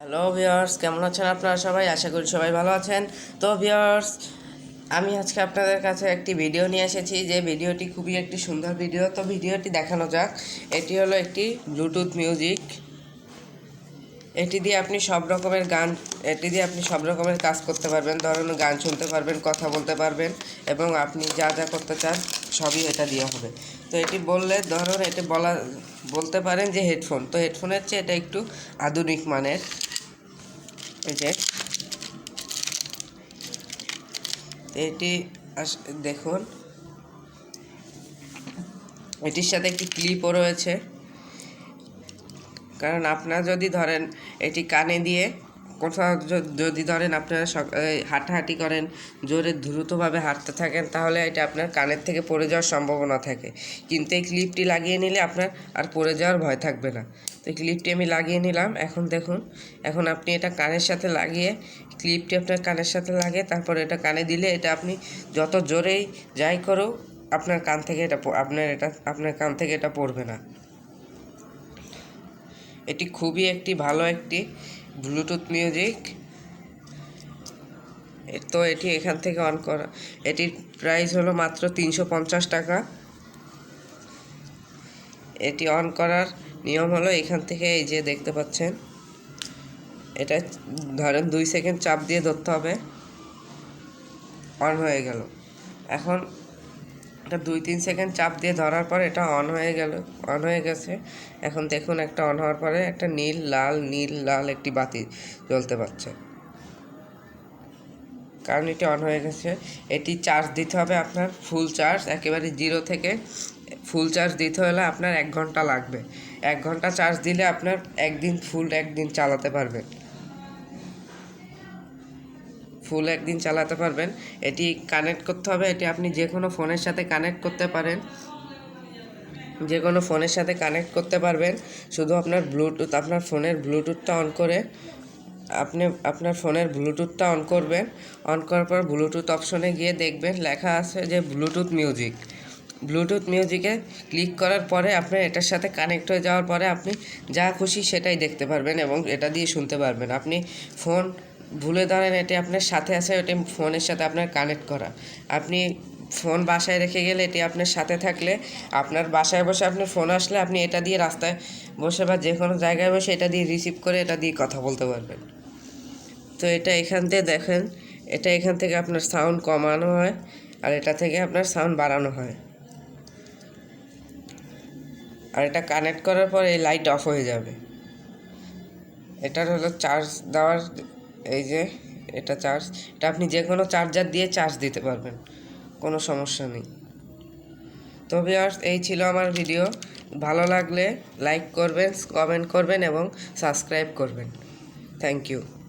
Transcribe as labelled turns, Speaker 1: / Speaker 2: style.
Speaker 1: Hello viewers, কেমন আছেন আপনারা সবাই? আশা করি সবাই ভালো আছেন। তো ভিউয়ার্স, আমি আজকে আপনাদের কাছে একটি ভিডিও নিয়ে এসেছি, যে ভিডিওটি খুবই একটি সুন্দর ভিডিও। তো ভিডিওটি দেখানো যাক। এটি হলো একটি ব্লুটুথ মিউজিক। এটি দিয়ে আপনি সব রকমের কাজ করতে পারবেন। ধরুন, গান শুনতে পারবেন, কথা বলতে পারবেন, এবং আপনি যা যা করতে চান সবই এটা দিয়ে হবে। তো এটি বলতে পারেন যে হেডফোন। তো হেডফোনের চেয়ে এটা একটু আধুনিক মানের। এই যে এটি দেখুন, এটির সাথে একটি ক্লিপও রয়েছে। কারণ আপনারা যদি ধরেন এটি কানে দিয়ে কোথাও যদি ধরেন আপনারা হাঁটাহাঁটি করেন, জোরে দ্রুতভাবে হাঁটতে থাকেন, তাহলে এটা আপনার কানের থেকে পড়ে যাওয়ার সম্ভাবনা থাকে। কিন্তু এই ক্লিপটি লাগিয়ে নিলে আপনার আর পড়ে যাওয়ার ভয় থাকবে না। তো এই ক্লিপটি আমি লাগিয়ে নিলাম। এখন দেখুন, এখন আপনি এটা কানের সাথে লাগিয়ে, ক্লিপটি আপনার কানের সাথে লাগিয়ে তারপর এটা কানে দিলে এটা আপনি যত জোরেই যাই করুক, আপনার কান থেকে আপনার কান থেকে এটা পড়বে না। এটি খুবই একটি ভালো একটি ব্লুটুথ মিউজিক। তো এটি এখান থেকে অন করা, এটির প্রাইস হলো মাত্র 350 টাকা। এটি অন করার নিয়ম হলো, এখান থেকে এই যে দেখতে পাচ্ছেন, এটা ধরেন 2 সেকেন্ড চাপ দিয়ে ধরতে হবে, অন হয়ে গেল। এখন এটা 2-3 সেকেন্ড চাপ দিয়ে ধরার পর এটা অন হয়ে গেছে। এখন দেখুন, একটা অন হওয়ার পরে একটা নীল লাল একটি বাতি জ্বলতে পারছে, কারণ এটি অন হয়ে গেছে। এটি চার্জ দিতে হবে আপনার, ফুল চার্জ, একেবারে 0 থেকে ফুল চার্জ দিতে হলে আপনার 1 ঘন্টা লাগবে। 1 ঘন্টা চার্জ দিলে আপনার একদিন চালাতে পারবেন, ফুল একদিন চালাতে পারবেন। এটি কানেক্ট করতে হবে, এটি আপনি যে কোনো ফোনের সাথে কানেক্ট করতে পারেন, শুধু আপনার ফোনের ব্লুটুথটা অন করে আপনি আপনার ফোনের ব্লুটুথটা অন করবেন। অন করার পর ব্লুটুথ অপশনে গিয়ে দেখবেন লেখা আছে যে ব্লুটুথ মিউজিকে ক্লিক করার পরে আপনার এটার সাথে কানেক্ট হয়ে যাওয়ার পরে আপনি যা খুশি সেটাই দেখতে পারবেন এবং এটা দিয়ে শুনতে পারবেন। আপনি ফোন ভুলে ধরেন এটি আপনার সাথে আছে, ওটি ফোনের সাথে আপনার কানেক্ট করা। আপনি ফোন বাসায় রেখে গেলে, এটি আপনার সাথে থাকলে, আপনার বাসায় বসে আপনার ফোন আসলে আপনি এটা দিয়ে রাস্তায় বসে বা যে কোনো জায়গায় বসে এটা দিয়ে রিসিভ করে এটা দিয়ে কথা বলতে পারবেন। তো এটা এখান থেকে দেখেন, এটা এখান থেকে আপনার সাউন্ড কমানো হয় আর এটা থেকে আপনার সাউন্ড বাড়ানো হয়। আর এটা কানেক্ট করার পর এই লাইট অফ হয়ে যাবে। এটার হলো চার্জ দেওয়ার, এই যে এটা আপনি যে কোনো চার্জার দিয়ে চার্জ দিতে পারবেন, কোনো সমস্যা নেই। তো ভিউয়ার্স, এই ছিল আমার ভিডিও। ভালো লাগলে লাইক করবেন, কমেন্ট করবেন এবং সাবস্ক্রাইব করবেন। Thank you.